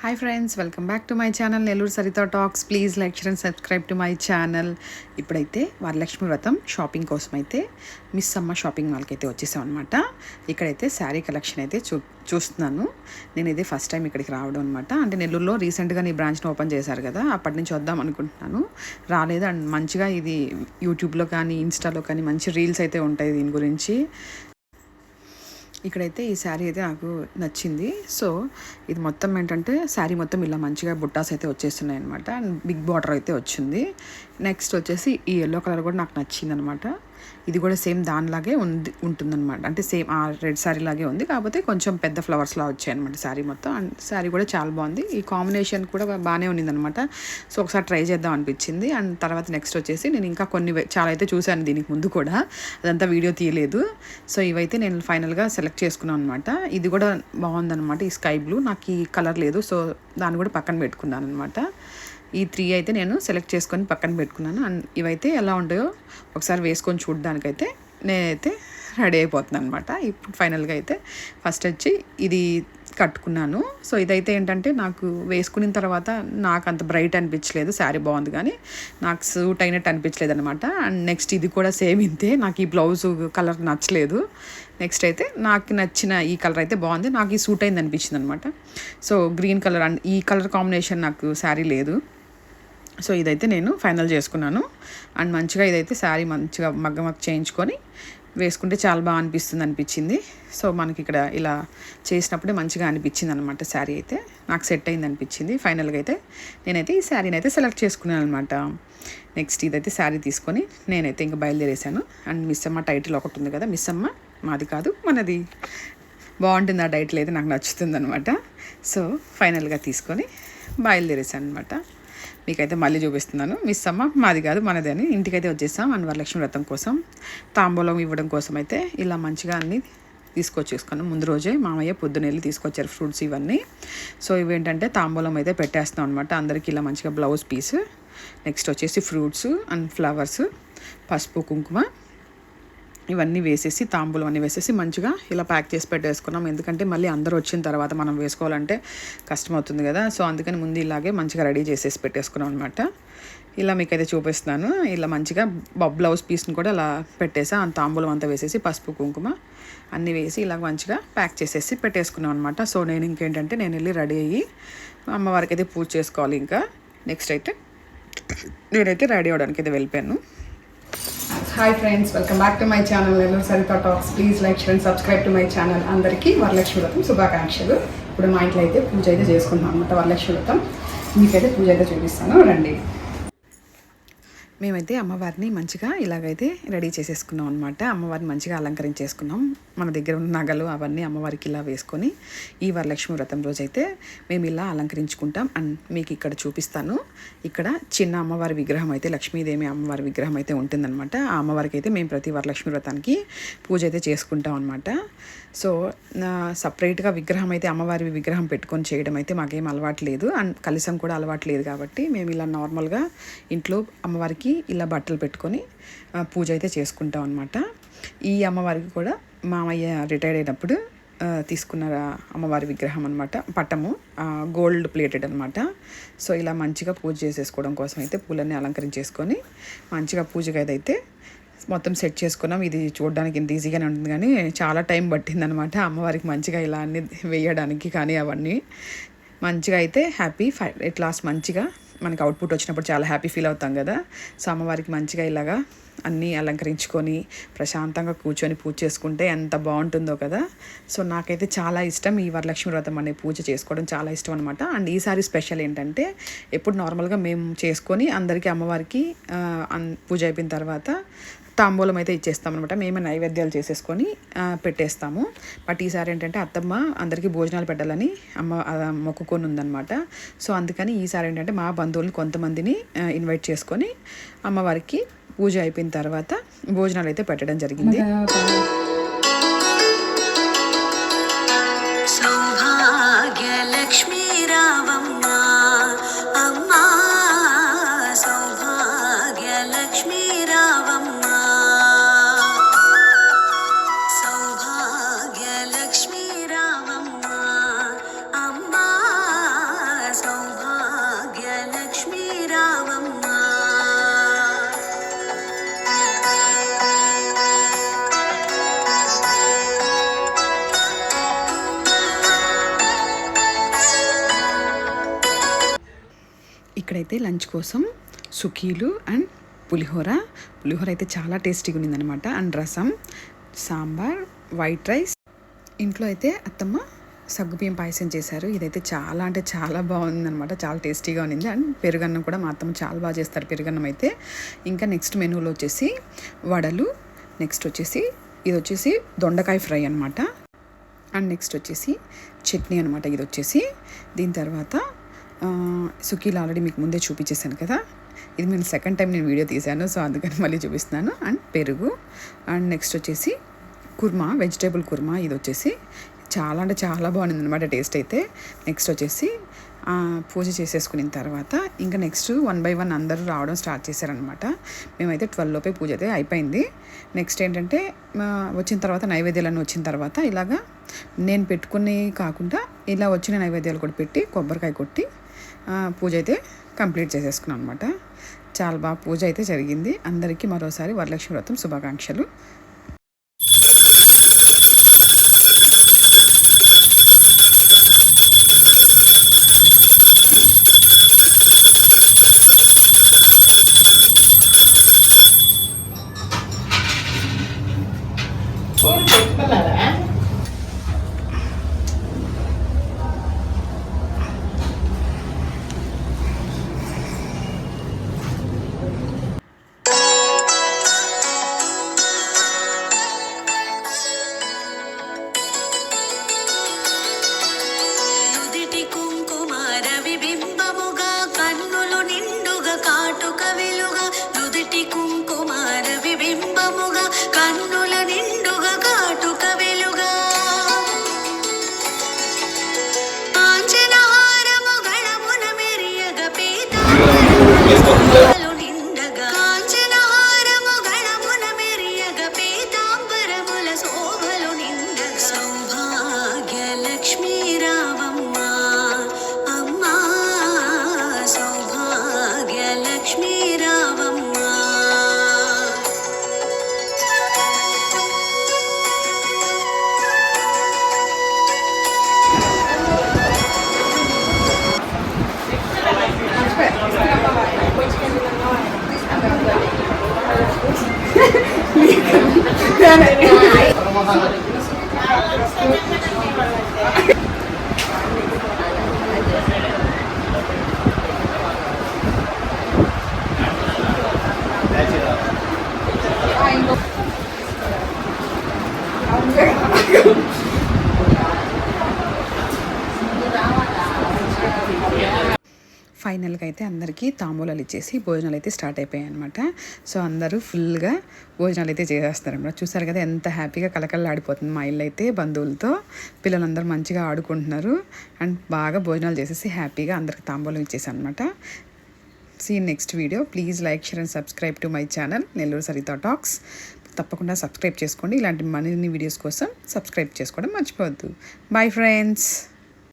Hi friends, welcome back to my channel Nellore Saritha talks. Please like share and subscribe to my channel. ఇప్పుడైతే వరలక్ష్మి వ్రతం shopping కోసం అయితే miss అమ్మ shopping మాల్కి అయితే వచ్చేసాం అనమాట. ఇక్కడైతే శారీ కలెక్షన్ అయితే చూస్తున్నాను. నేను ఇదే ఫస్ట్ టైం ఇక్కడికి రావడం అనమాట. అంటే నెల్లూరులో రీసెంట్గా నీ బ్రాంచ్ని ఓపెన్ చేశారు కదా, అప్పటి నుంచి వద్దాం అనుకుంటున్నాను, రాలేదు. అండ్ మంచిగా ఇది యూట్యూబ్లో కానీ ఇన్స్టాలో కానీ మంచి రీల్స్ అయితే ఉంటాయి దీని గురించి. ఇక్కడైతే ఈ శారీ అయితే నాకు నచ్చింది. సో ఇది మొత్తం ఏంటంటే శారీ మొత్తం ఇలా మంచిగా బుట్టాస్ అయితే వచ్చేస్తున్నాయి అనమాట. అండ్ బిగ్ బార్డర్ అయితే వచ్చింది. నెక్స్ట్ వచ్చేసి ఈ ఎల్లో కలర్ కూడా నాకు నచ్చింది అనమాట. ఇది కూడా సేమ్ దానిలాగే ఉంటుందన్నమాట. అంటే సేమ్ ఆ రెడ్ శారీ లాగే ఉంది, కాకపోతే కొంచెం పెద్ద ఫ్లవర్స్లా వచ్చాయి అనమాట శారీ మొత్తం. అండ్ శారీ కూడా చాలా బాగుంది. ఈ కాంబినేషన్ కూడా బాగానే ఉన్నిందనమాట. సో ఒకసారి ట్రై చేద్దాం అనిపించింది. అండ్ తర్వాత నెక్స్ట్ వచ్చేసి నేను ఇంకా కొన్ని చాలా అయితే చూశాను దీనికి ముందు కూడా, అదంతా వీడియో తీయలేదు. సో ఇవైతే నేను ఫైనల్గా సెలెక్ట్ చేసుకున్నాను అనమాట. ఇది కూడా బాగుందనమాట. ఈ స్కై బ్లూ నాకు ఈ కలర్ లేదు, సో దాన్ని కూడా పక్కన పెట్టుకున్నాను అనమాట. ఈ 3 అయితే నేను సెలెక్ట్ చేసుకొని పక్కన పెట్టుకున్నాను. అండ్ ఇవైతే ఎలా ఉంటాయో ఒకసారి వేసుకొని చూడడానికైతే నేనైతే రెడీ అయిపోతున్నాను అనమాట. ఇప్పుడు ఫైనల్గా అయితే ఫస్ట్ వచ్చి ఇది కట్టుకున్నాను. సో ఇదైతే ఏంటంటే నాకు వేసుకున్న తర్వాత నాకు అంత బ్రైట్ అనిపించలేదు. శారీ బాగుంది కానీ నాకు సూట్ అయినట్టు అనిపించలేదు అనమాట. అండ్ నెక్స్ట్ ఇది కూడా సేమ్ ఇంతే, నాకు ఈ బ్లౌజ్ కలర్ నచ్చలేదు. నెక్స్ట్ అయితే నాకు నచ్చిన ఈ కలర్ అయితే బాగుంది, నాకు ఈ సూట్ అయింది అనిపించింది అనమాట. సో గ్రీన్ కలర్ అండ్ ఈ కలర్ కాంబినేషన్ నాకు శారీ లేదు. సో ఇదైతే నేను ఫైనల్ చేసుకున్నాను. అండ్ మంచిగా ఇదైతే శారీ మంచిగా మగ్గ చేయించుకొని వేసుకుంటే చాలా బాగా అనిపించింది. సో మనకి ఇక్కడ ఇలా చేసినప్పుడే మంచిగా అనిపించింది అనమాట. శారీ అయితే నాకు సెట్ అయింది అనిపించింది. ఫైనల్గా అయితే నేనైతే ఈ శారీని అయితే సెలెక్ట్ చేసుకున్నాను అనమాట. నెక్స్ట్ ఇదైతే శారీ తీసుకొని నేనైతే ఇంకా బయలుదేరేసాను. అండ్ మిస్ అమ్మ టైటిల్ ఒకటి ఉంది కదా, మిస్ అమ్మ మాది కాదు మనది, బాగుంటుంది ఆ టైటిల్ అయితే, నాకు నచ్చుతుంది అనమాట. సో ఫైనల్గా తీసుకొని బయలుదేరేసాను అనమాట. మీకైతే మళ్ళీ చూపిస్తున్నాను. మిస్ అమ్మ మాది కాదు మనది అని. ఇంటికైతే వచ్చేసాం. అండ్ వరలక్ష్మి వ్రతం కోసం తాంబూలం ఇవ్వడం కోసం అయితే ఇలా మంచిగా అన్నీ తీసుకొచ్చేసుకున్నాం. ముందు రోజే మామయ్య పొద్దున వెళ్ళి తీసుకొచ్చారు ఫ్రూట్స్ ఇవన్నీ. సో ఇవేంటంటే తాంబూలం అయితే పెట్టేస్తాం అనమాట అందరికీ. ఇలా మంచిగా బ్లౌజ్ పీస్, నెక్స్ట్ వచ్చేసి ఫ్రూట్స్ అండ్ ఫ్లవర్స్, పసుపు కుంకుమ ఇవన్నీ వేసేసి తాంబూలం అన్నీ వేసేసి మంచిగా ఇలా ప్యాక్ చేసి పెట్టేసుకున్నాం. ఎందుకంటే మళ్ళీ అందరూ వచ్చిన తర్వాత మనం వేసుకోవాలంటే కష్టమవుతుంది కదా. సో అందుకని ముందు ఇలాగే మంచిగా రెడీ చేసేసి పెట్టేసుకున్నాం అనమాట. ఇలా మీకైతే చూపిస్తున్నాను. ఇలా మంచిగా బ్లౌజ్ పీస్ని కూడా అలా పెట్టేసి ఆ తాంబూలం అంతా వేసేసి పసుపు కుంకుమ అన్నీ వేసి ఇలా మంచిగా ప్యాక్ చేసేసి పెట్టేసుకున్నాం అనమాట. సో నేను ఇంకేంటంటే నేను వెళ్ళి రెడీ అయ్యి అమ్మవారికి అయితే పూజ చేసుకోవాలి. ఇంకా నెక్స్ట్ అయితే నేనైతే రెడీ అవ్వడానికి అయితే వెళ్ళిపోయాను. Hi friends, welcome back to my channel Nellore Saritha talks. Please like share and subscribe to my channel. అందరికీ వరలక్ష్మి వ్రతం శుభాకాంక్షలు. ఇప్పుడు మా ఇంట్లో అయితే పూజ అయితే చేసుకుంటాం అనమాట. వరలక్ష్మి వ్రతం మీకైతే పూజ అయితే చూపిస్తాను, రండి. మేమైతే అమ్మవారిని మంచిగా ఇలాగైతే రెడీ చేసేసుకున్నాం అనమాట. అమ్మవారిని మంచిగా అలంకరించేసుకున్నాం. మన దగ్గర ఉన్న నగలు అవన్నీ అమ్మవారికి ఇలా వేసుకొని ఈ వరలక్ష్మి వ్రతం రోజైతే మేము ఇలా అలంకరించుకుంటాం. అండ్ మీకు ఇక్కడ చూపిస్తాను. ఇక్కడ చిన్న అమ్మవారి విగ్రహం అయితే, లక్ష్మీదేవి అమ్మవారి విగ్రహం అయితే ఉంటుందన్నమాట. ఆ అమ్మవారికి అయితే మేము ప్రతి వరలక్ష్మి వ్రతానికి పూజ అయితే చేసుకుంటాం అనమాట. సో సపరేట్గా విగ్రహం అయితే అమ్మవారి విగ్రహం పెట్టుకొని చేయడం అయితే మాకేం అలవాటు లేదు. అండ్ కలశం కూడా అలవాటు లేదు కాబట్టి మేము ఇలా నార్మల్గా ఇంట్లో అమ్మవారికి ఇలా బట్టలు పెట్టుకొని పూజ అయితే చేసుకుంటాం అనమాట. ఈ అమ్మవారికి కూడా మామయ్య రిటైర్డ్ అయినప్పుడు తీసుకున్న అమ్మవారి విగ్రహం అనమాట. పట్టము గోల్డ్ ప్లేటెడ్ అనమాట. సో ఇలా మంచిగా పూజ చేసేసుకోవడం కోసం అయితే పూలన్నీ అలంకరించేసుకొని మంచిగా పూజగా అయితే మొత్తం సెట్ చేసుకున్నాం. ఇది చూడడానికి ఇంత ఈజీగానే ఉంటుంది కానీ చాలా టైం పట్టిందనమాట అమ్మవారికి మంచిగా ఇలా అన్నీ వేయడానికి. కానీ అవన్నీ మంచిగా అయితే ఎట్ లాస్ట్ మంచిగా మనకి అవుట్పుట్ వచ్చినప్పుడు చాలా హ్యాపీ ఫీల్ అవుతాం కదా. సో అమ్మవారికి మంచిగా ఇలాగా అన్నీ అలంకరించుకొని ప్రశాంతంగా కూర్చొని పూజ చేసుకుంటే ఎంత బాగుంటుందో కదా. సో నాకైతే చాలా ఇష్టం ఈ వరలక్ష్మి వ్రతం అనే పూజ చేసుకోవడం, చాలా ఇష్టం అనమాట. అండ్ ఈసారి స్పెషల్ ఏంటంటే ఎప్పుడు నార్మల్గా మేము చేసుకొని అందరికీ అమ్మవారికి పూజ అయిపోయిన తర్వాత తాంబూలం అయితే ఇచ్చేస్తాం అనమాట. మేమే నైవేద్యాలు చేసేసుకొని పెట్టేస్తాము. బట్ ఈసారి ఏంటంటే అత్తమ్మ అందరికీ భోజనాలు పెట్టాలని మొక్కుకొని ఉందన్నమాట. సో అందుకని ఈసారి ఏంటంటే మా బంధువులను కొంతమందిని ఇన్వైట్ చేసుకొని అమ్మవారికి పూజ అయిపోయిన తర్వాత భోజనాలు అయితే పెట్టడం జరిగింది. సౌభాగ్యలక్ష్మీ రావమ్మ అమ్మా, సౌభాగ్యలక్ష్మీ రావమ్మ, సౌభాగ్యలక్ష్మీ రావమ్మ అమ్మా, ఇక్కడైతే లంచ్ కోసం సుకీలు అండ్ పులిహోర అయితే చాలా టేస్టీగా ఉన్నిందనమాట. అండ్ రసం, సాంబార్, వైట్ రైస్. ఇంట్లో అయితే అత్తమ్మ సగ్గుబియ్యం పాయసం చేశారు. ఇదైతే చాలా అంటే చాలా బాగుందనమాట, చాలా టేస్టీగా ఉన్నింది. అండ్ పెరుగన్నం కూడా మా అత్తమ్మ చాలా బాగా చేస్తారు పెరుగన్నం అయితే. ఇంకా నెక్స్ట్ మెనూలో వచ్చేసి వడలు, నెక్స్ట్ వచ్చేసి ఇది వచ్చేసి దొండకాయ ఫ్రై అనమాట. అండ్ నెక్స్ట్ వచ్చేసి చట్నీ అనమాట ఇది వచ్చేసి. దీని తర్వాత సుకీలు ఆల్రెడీ మీకు ముందే చూపించేశాను కదా, ఇది నేను సెకండ్ టైం నేను వీడియో తీశాను, సో అందుకని మళ్ళీ చూపిస్తున్నాను. అండ్ పెరుగు. అండ్ నెక్స్ట్ వచ్చేసి కుర్మా, వెజిటేబుల్ కుర్మా ఇది వచ్చేసి చాలా అంటే చాలా బాగుంది అనమాట టేస్ట్ అయితే. నెక్స్ట్ వచ్చేసి పూజ చేసేసుకున్న తర్వాత ఇంకా నెక్స్ట్ 1 by 1 అందరూ రావడం స్టార్ట్ చేశారనమాట. మేమైతే 12 లోపే పూజ అయితే అయిపోయింది. నెక్స్ట్ ఏంటంటే వచ్చిన తర్వాత నైవేద్యాలన్నీ వచ్చిన తర్వాత ఇలాగా నేను పెట్టుకుని కాకుండా ఇలా వచ్చిన నైవేద్యాలు కూడా పెట్టి కొబ్బరికాయ కొట్టి పూజ అయితే కంప్లీట్ చేసేసుకున్నాను అనమాట. చాలా బాగా పూజ అయితే జరిగింది. అందరికీ మరోసారి వరలక్ష్మి వ్రతం శుభాకాంక్షలు. ఫైనల్గా అయితే అందరికీ తాంబూలాలు ఇచ్చేసి భోజనాలు అయితే స్టార్ట్ అయిపోయాయి అనమాట. సో అందరూ ఫుల్గా భోజనాలు అయితే చేసేస్తారనమాట. చూసారు కదా ఎంత హ్యాపీగా కలకల్లాడిపోతుంది మా ఇల్లు అయితే బంధువులతో. పిల్లలందరూ మంచిగా ఆడుకుంటున్నారు అండ్ బాగా భోజనాలు చేసేసి హ్యాపీగా అందరికి తాంబూలం ఇచ్చేసాను అనమాట. See next video. Please like, share and subscribe to my channel Nellore Saritha talks. తప్పకుండా సబ్స్క్రైబ్ చేసుకోండి. ఇలాంటి మరిన్ని వీడియోస్ కోసం సబ్స్క్రైబ్ చేసుకోవడం మర్చిపోవద్దు. Bye friends.